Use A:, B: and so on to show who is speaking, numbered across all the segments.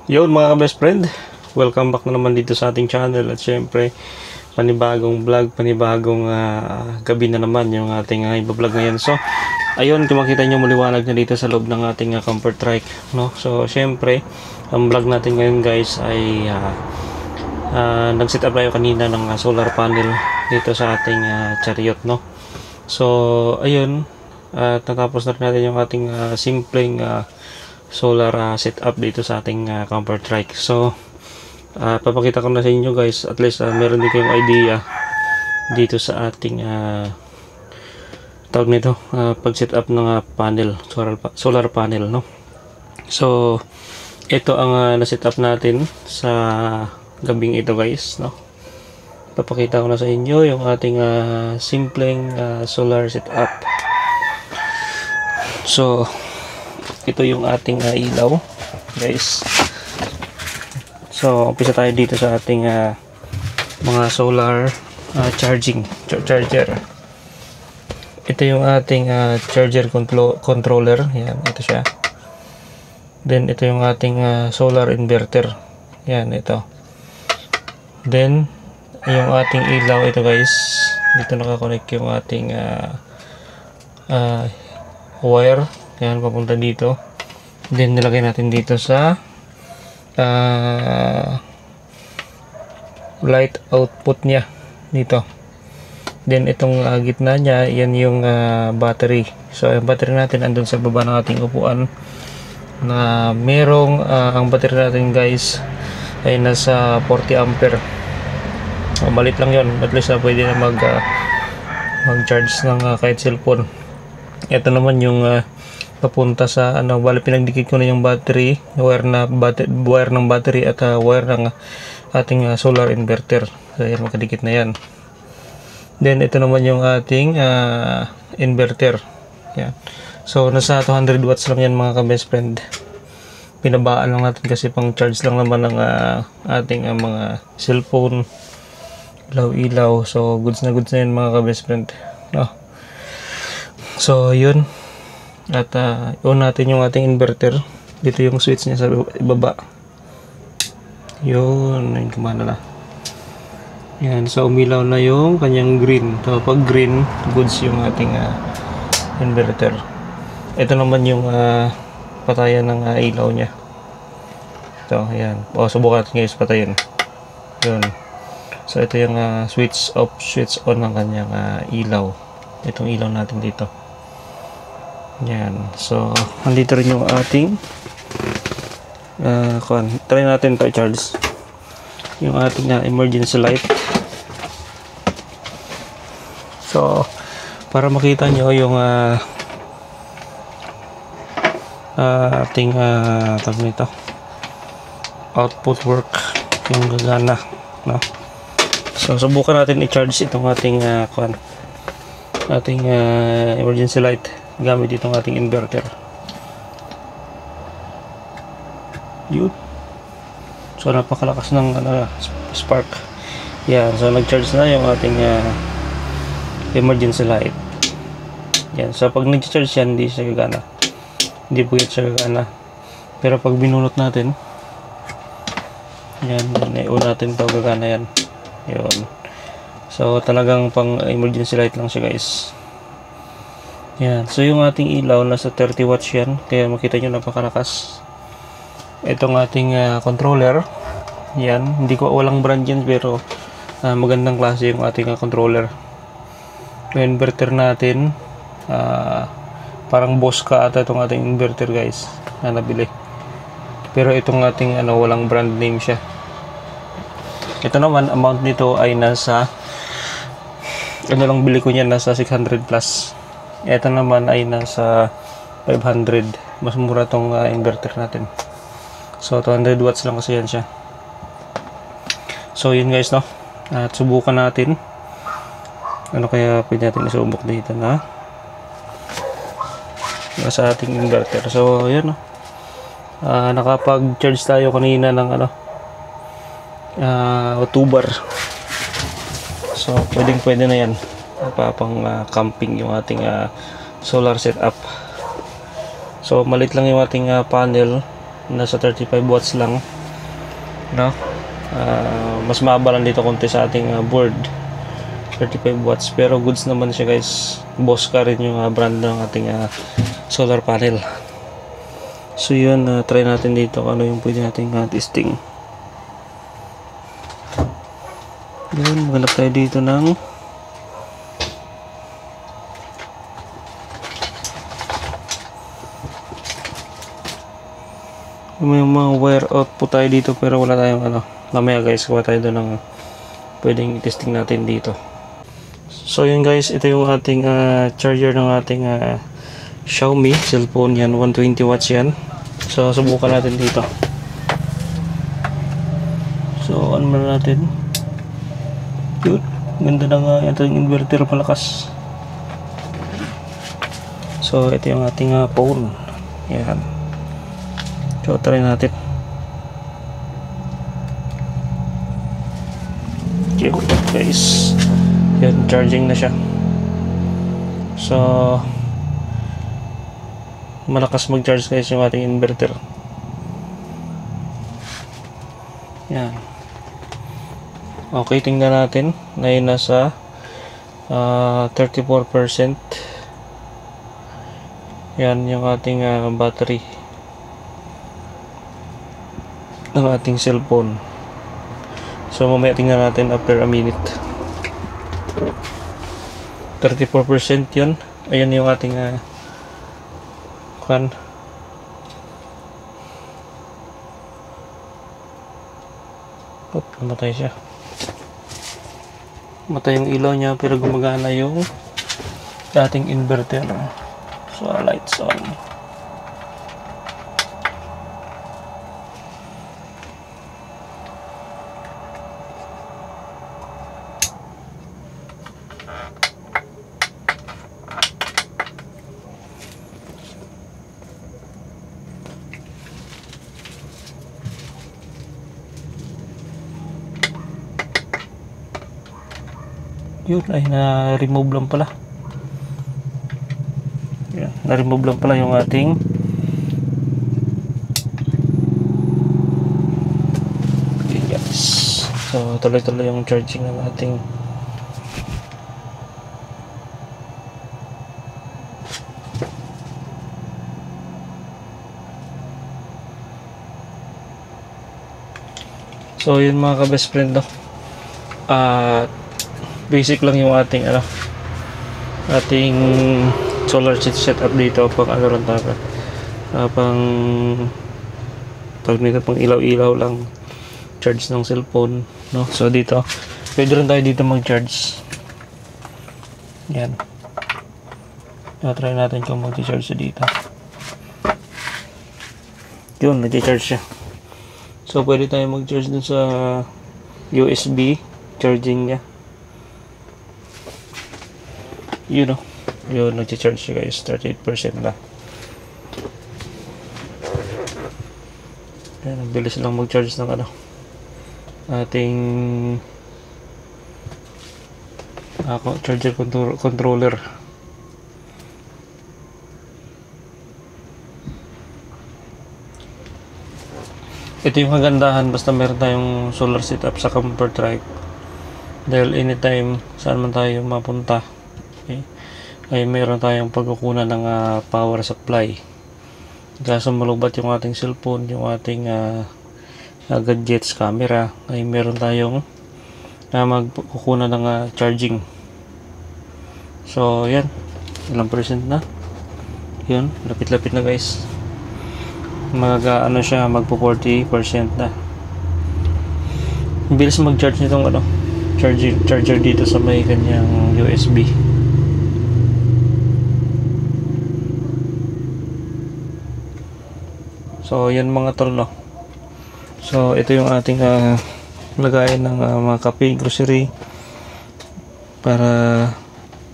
A: Yun mga ka-best friend, welcome back na naman dito sa ating channel at syempre panibagong vlog, panibagong gabi na naman yung ating iba-vlog ngayon. So ayun, kung makita nyo maliwanag na dito sa loob ng ating comfort trike, no? So syempre ang vlog natin ngayon guys ay nag-set up tayo kanina ng solar panel dito sa ating chariot, no? So ayun, natapos na rin natin yung ating simpleng solar setup dito sa ating camper trike. So papakita ko na sa inyo guys, at least meron din kayong idea dito sa ating tawag nito, pag setup ng panel, solar panel, no? So ito ang na-setup natin sa gabing ito guys, no? Papakita ko na sa inyo yung ating simpleng solar setup. So ito yung ating ilaw guys. So umpisa tayo dito sa ating mga solar charger. Ito yung ating charger controller. Yan, ito siya. Then ito yung ating solar inverter. Yan, ito. Then yung ating ilaw ito guys. Dito nakakonect yung ating wire. Yan, papunta dito. Then nilagay natin dito sa light output niya dito. Then itong gitna niya, yan yung battery. So yung battery natin andun sa baba ng ating upuan, na merong ang battery natin guys ay nasa 40 ampere. Malit lang yon, at least pwede na mag-charge ng kahit cellphone. Ito naman yung papunta sa bali pinagdikit ko na yung battery, wire ng battery at wire ng ating solar inverter. So yan, makadikit na yan. Then ito naman yung ating inverter. Yan. So nasa 200 watts lang yan mga ka-best friend. Pinabaan lang natin kasi pang charge lang naman ng ating mga cellphone, ilaw-ilaw. So goods na yan mga ka-best friend, no? So yun. At on natin yung ating inverter. Dito yung switch niya sa ibaba. Yun, ayun, kumana na. Yan, so umilaw na yung kanyang green. So pag green, goods yung ating inverter. Ito naman yung patayan ng ilaw niya. So yan. O, subukan natin guys patayin. Yun. So ito yung switch off, switch on ng kanyang ilaw. Itong ilaw natin dito. Yan. So nandito rin yung ating try natin to i-charge yung ating emergency light. So para makita nyo yung ating tawag nito, output work, yung gagana, no? So subukan natin i-charge itong ating emergency light gamit itong ating inverter. Yun. So napakalakas ng spark. Yan, so nag-charge na yung ating emergency light. Yan, so pag nag-charge yan, hindi siya gagana. Hindi po siya gagana. Pero pag binunot natin, yan, i-on natin to, gagana yan. Yun. So talagang pang emergency light lang siya guys. Yan, so yung ating ilaw nasa 30 watts yan, kaya makita nyo napakalakas. Itong ating controller, yan, hindi ko, walang brand yan, pero magandang klase yung ating controller. Yung inverter natin, parang Bosca ata itong ating inverter guys, na nabili. Pero itong ating walang brand name siya. Ito naman, amount nito ay nasa lang bili ko niyan, nasa 600 plus. Ito naman ay nasa 500. Mas mura tong inverter natin. So 200 watts lang kasi yan siya. So yun guys, no? At subukan natin. Ano kaya pwede natin isubok dito na sa ating inverter. So yun, no? Nakapag-charge tayo kanina ng 2 bar. So pwede na yan. Pang camping yung ating solar setup. So malit lang yung ating panel, nasa 35 watts lang. no? Mas mahaba lang dito konti sa ating board, 35 watts, pero goods naman siya guys. Bosca rin yung brand ng ating solar panel. So yun, try natin dito kung ano yung pwede nating testing. Yun, maghanap tayo dito ng may mga wire output tayo dito, pero wala tayong mamaya guys, kuha tayo doon ng pwedeng i-testing natin dito. So yun guys, ito yung ating charger ng ating Xiaomi cellphone. Yan, 120 watts yan. So subukan natin dito. So ano muna natin, yun, ganda na nga ito yung inverter, malakas. So ito yung ating phone. Yan, so try natin. Okay guys, yan, charging na siya. So malakas mag-charge guys yung ating inverter. Yan. Okay, tingnan natin. Ngayon nasa 34%. Yan yung ating battery ng ating cellphone. So mamaya tingnan natin after a minute. 34% yun. Ayan yung ating namatay siya. Matay yung ilaw niya, pero gumagana yung dating inverter. So lights on. Yun, ay na-remove lang pala. Yan, na-remove lang pala yung ating yes. So tuloy-tuloy yung charging ng ating so yun mga ka-best friend, no? Basic lang yung ating ating solar setup dito. Pang lang tayo, pag nito pang ilaw-ilaw lang, charge ng cellphone, no? So dito pwede rin tayo dito mag-charge. Yan, try natin kung mag-charge dito. Yun, nag-charge siya. So pwede tayo mag-charge dun sa USB charging niya. Yun, yun, nag-charge siya guys. 38% na. Yan, ang bilis lang mag-charge ng ating charger controller. Ito yung kagandahan basta meron tayong solar setup sa camper trike, dahil anytime saan man tayo mapunta, okay, ay meron tayong pagkukunan ng power supply. Kaso malubat yung ating cellphone, yung ating gadgets, camera, ay meron tayong magkukunan ng charging. So yan, ilang percent na yun, lapit-lapit na guys. Siya, magpo 40% na. Bilis mag-charge nitong charger dito sa may kanyang USB. So yan mga tol, no? So ito yung ating lagayan ng mga kape, grocery, para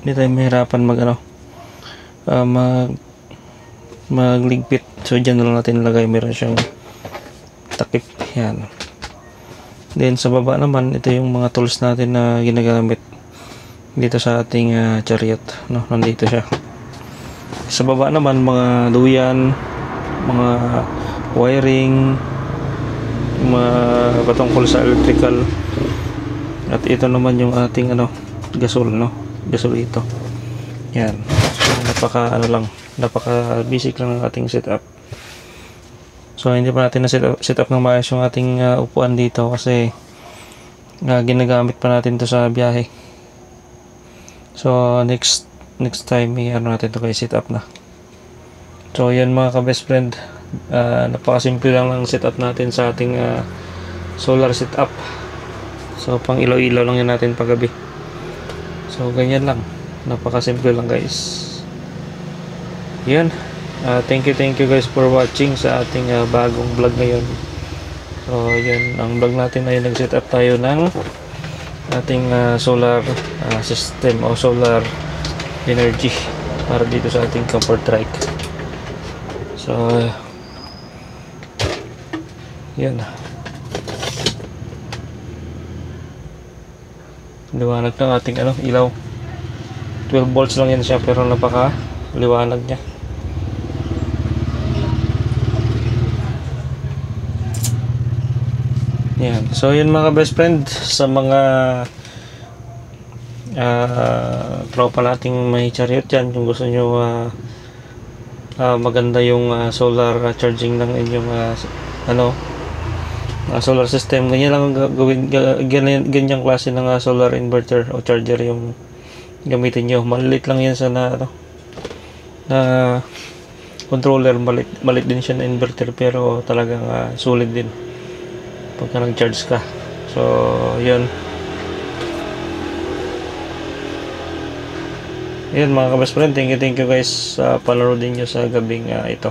A: hindi tayo mahirapan magligpit. So dyan na lang natin ilagay, meron siyang takip. Yan. Then sa baba naman, ito yung mga tools natin na ginagamit dito sa ating chariot, no? Nandito siya. Sa baba naman, mga duyan, mga wiring, mga patungkol sa electrical. At ito naman yung ating gasol, gasol ito. Yan. So, napaka basic lang ng ating setup. So hindi pa natin na set up ng maayos yung ating upuan dito kasi ginagamit pa natin to sa biyahe. So next time natin to kay set up na. So yan mga ka-best friend, napakasimple lang ng setup natin sa ating solar setup. So pang ilaw-ilaw lang yan natin paggabi. So ganyan lang, napakasimple lang guys. Yan. Thank you guys for watching sa ating bagong vlog ngayon. So yan, ang vlog natin ay nag-set up tayo ng ating solar system o solar energy para dito sa ating comfort trike. So yan, liwanag ng ating ilaw. 12 volts lang yan siya pero napaka liwanag niya. Yan. So yun mga best friend, sa mga tropa nating may chariot dyan, kung gusto nyo maganda yung solar charging ng inyong solar system, ganyan lang gawin, ganyang klase ng solar inverter o charger yung gamitin nyo. Maliit lang yan sa na controller, malit din siya na inverter pero talagang sulit din pagka nag-charge ka. So yun mga ka-best friend, thank you guys sa panonood niyo sa gabing ito.